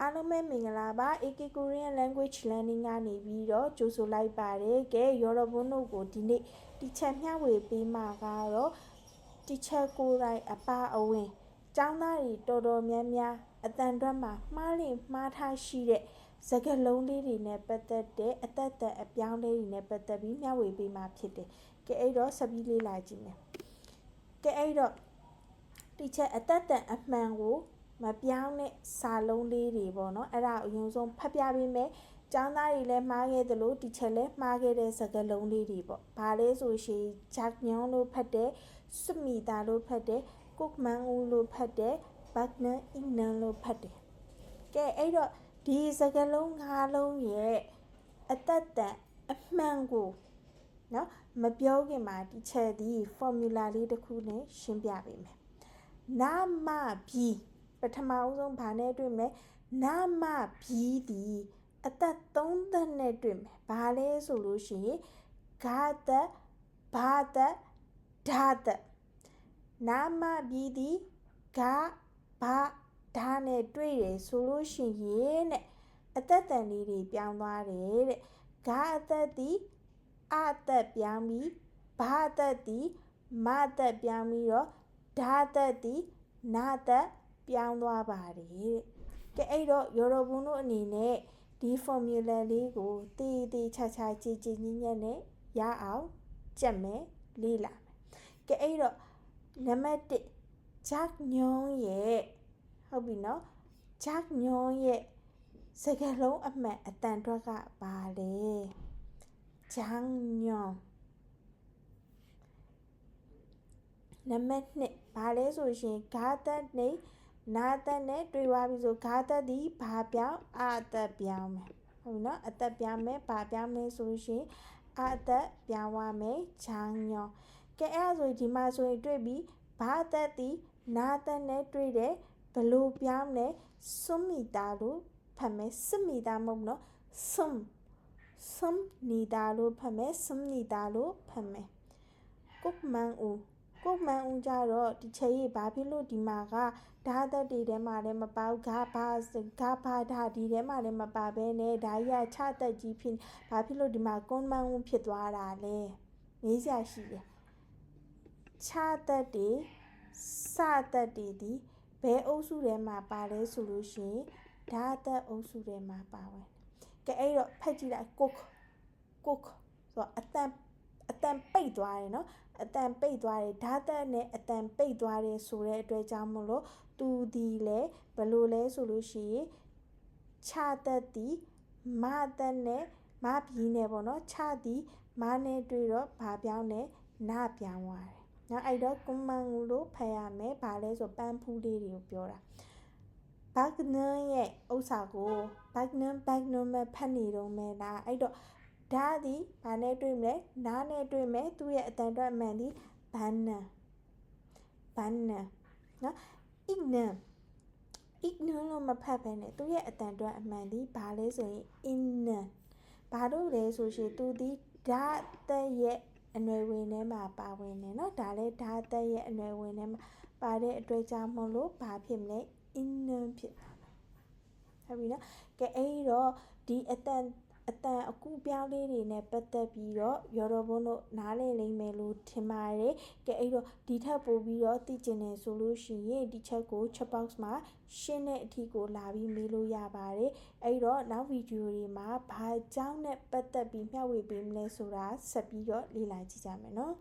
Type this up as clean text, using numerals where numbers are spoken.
အားလုံးပဲမင်္ဂလာပါ AK Korean Language Learning ကနေပြီးတော့ကြိုဆိုလိုက်ပါတယ်ကဲရော်ရဘုန်းတို့ကိုဒီနေ့teacher မျှဝေပေးမှာကတော့ teacher ကိုယ်တိုင်အပါအဝင်ကျောင်းသားတွေတော်တော်များများအတန်တွက်မှာမှားလင့်မှားထားရှိတဲ့စကားလုံးလေးတွေနဲ့ပတ်သက်တဲ့အသက်အပြောင်းလေးတွေနဲ့ပတ်သက်ပြီးမျှဝေပေးမှာဖြစ်တယ်ကဲအဲ့တော့ဆက်ပြီးလေ့လာကြည့်မယ်ကဲအဲ့တော့ teacher အသက်အမှန်ကိုမပြောင်းတဲ့စာလုံးလေးတွေပေါ့နော်အဲ့ဒါအရင်ဆုံးဖတ်ပြပေးမယ်ကျောင်းသားတွေလည်းမှားခဲ့တယ်လို့ teacher လည်းမှားခဲ့တဲ့စကားလုံးလေးတွေပေါ့ဘာလဲဆိုရှင်ဂျက်ညွန်လို့ဖတ်တယ်စွမီတာလို့ဖတ်တယ်ကုတ်မန်ဦးလို့ဖတ်တယ်ဘတ်နန်အင်းနန်လို့ဖတ်တယ်ကဲအဲ့တော့ဒီစကားလုံး၅လုံးရဲ့အသက်အမှန်ကိုနော်မပြောခင်မှာ teacher ဒီ formula လေးတစ်ခုနဲ့ရှင်းပြပေးမယ်နာမပြီးပထမဦးဆုံးဘာနဲ့တွေ့မလဲနာမပြီးဒီအသက်3သက်နဲ့တွေ့မယ်ဘာလဲဆိုလို့ရှိရင်ဂါသက်ဘာသက်ဓာသက်နာမပြီးဒီဂါဘာဓာနဲ့တွေ့ရဆိုလို့ရှိရင်တဲ့အသက်တန်လေးတွေပြောင်းသွားတယ်တဲ့ဂါအသက်ဒီအသက်ပြောင်းပြီးဘာအသက်ဒီမအသက်ပြောင်းပြီးတော့ဓာသက်ဒီနာသက်ပြောင်းသွားပါတယ်တဲ့ကဲအဲ့တော့ရော်ရဘုန်းတို့အနေနဲ့ဒီ formula လေးကိုတေးတေးချာချာကြည်ကြည်ညင်းညင်းနဲ့ရအောင်ကြက်မယ်လေ့လာမယ်ကဲအဲ့တော့နံပါတ်1ဂျက်ညွန်ရဲ့ဟုတ်ပြီနော်ဂျက်ညွန်ရဲ့စကားလုံးအမှန်အတန်အတွက်ကပါလေဂျက်ညွန်နံပါတ်2ဘာလဲဆိုရှင်ဂါသက်နဲ့နာသက်နဲ့တွေ့သွားပြီဆိုဂါသက်ဒီဘာပြောင်းအသက်ပြောင်းမယ်ဟုတ်နော်အသက်ပြောင်းမယ်ဘာပြောင်းမယ်ဆိုရှင်အသက်ပြောင်းသွားမယ်ဂျန်ညောကဲအဲ့ဒါဆိုဒီမှာဆိုရင်တွေ့ပြီဘာသက်ဒီနာသက်နဲ့တွေ့တယ်ဘလို့ပြောင်းလဲစွမီတာလို့ဖတ်မယ်စွမီတာမဟုတ်နော်စွမ်နီတာလို့ဖတ်မယ်စွမ်နီတာလို့ဖတ်မယ်ကုတ်မန်ဦးကုတ်မန်ဦးကြတော့ဒီချေကြီးဘာဖြစ်လို့ဒီမှာကဓာတ်တွေထဲမှာလည်းမပါဘူးဂါဘာဓာဒီထဲမှာလည်းမပါဘဲနဲ့ဓာကြီးကချသက်ကြီးဖြစ်ဘာဖြစ်လို့ဒီမှာကွန်မန်ဦးဖြစ်သွားတာလဲမေးစရာရှိတယ်ချသက်တွေစသက်တွေဒီဘယ်အုပ်စုထဲမှာပါလဲဆိုလို့ရှိရင်ဓာသက်အုပ်စုထဲမှာပါဝင်ကဲအဲ့တော့ဖတ်ကြည့်လိုက်ကုတ်ဆိုတော့အတန်ပိတ်သွားတယ်နော်အတန်ပိတ်သွားတယ်ဓာသက်နဲ့အတန်ပိတ်သွားတယ်ဆိုတဲ့အတွက်ကြောင့်မလို့သူဒီလဲဘလို့လဲဆိုလို့ရှိရင်ခြာသက်ဒီမသက်နဲ့မပြီးနဲ့ပေါ့နော်ခြာဒီမနဲ့တွေ့တော့ဘာပြောင်းလဲနာပြောင်းသွားတယ်နော်အဲ့တော့ကွန်မန်လို့ဖတ်ရမယ်ဘာလဲဆိုပန်းဖူးလေးတွေကိုပြောတာဘတ်နန်ရဲ့ဥစ္စာကိုဘတ်နန်မဲ့ဖတ်နေတော့မယ်လားအဲ့တော့ဒါဒီဘာနဲ့တွေ့မလဲနားနဲ့တွေ့မယ်သူ့ရဲ့အတန်အတွက်အမှန်ဒီဘန်နန်နော်အစ်နန်လို့မဖတ်ဘဲနဲ့သူ့ရဲ့အတန်အတွက်အမှန်ဒီဘာလဲဆိုရင်အင်းနန်ဘာလို့လဲဆိုရှင်သူဒီဓာသက်ရဲ့အနွယ်ဝင်ထဲမှာပါဝင်နေเนาะဒါလည်းဓာသက်ရဲ့အနွယ်ဝင်ထဲမှာပါတဲ့အတွက်ကြောင့်မလို့ဘာဖြစ်မလဲအင်းနန်ဖြစ်တာဟုတ်ပြီနော်ကဲအဲ့တော့ဒီအတန်အကူပြောင်းလေးတွေနဲ့ပတ်သက်ပြီးတော့ရော်ရဘုန်းတို့နားလည်လိမ့်မယ်လို့ထင်ပါတယ်ကဲအဲ့တော့ဒီထက်ပိုပြီးတော့သိကျင်တယ်ဆိုလို့ရှိရင်ဒီချက်ကို chat box မှာရှင်းတဲ့အထီကိုလာပြီးမေးလို့ရပါတယ်အဲ့တော့နောက်ဗီဒီယိုတွေမှာဘာအကြောင်းနဲ့ပတ်သက်ပြီးမျှဝေပေးမလဲဆိုတာဆက်ပြီးတော့လေ့လာကြည့်ကြမယ်နော်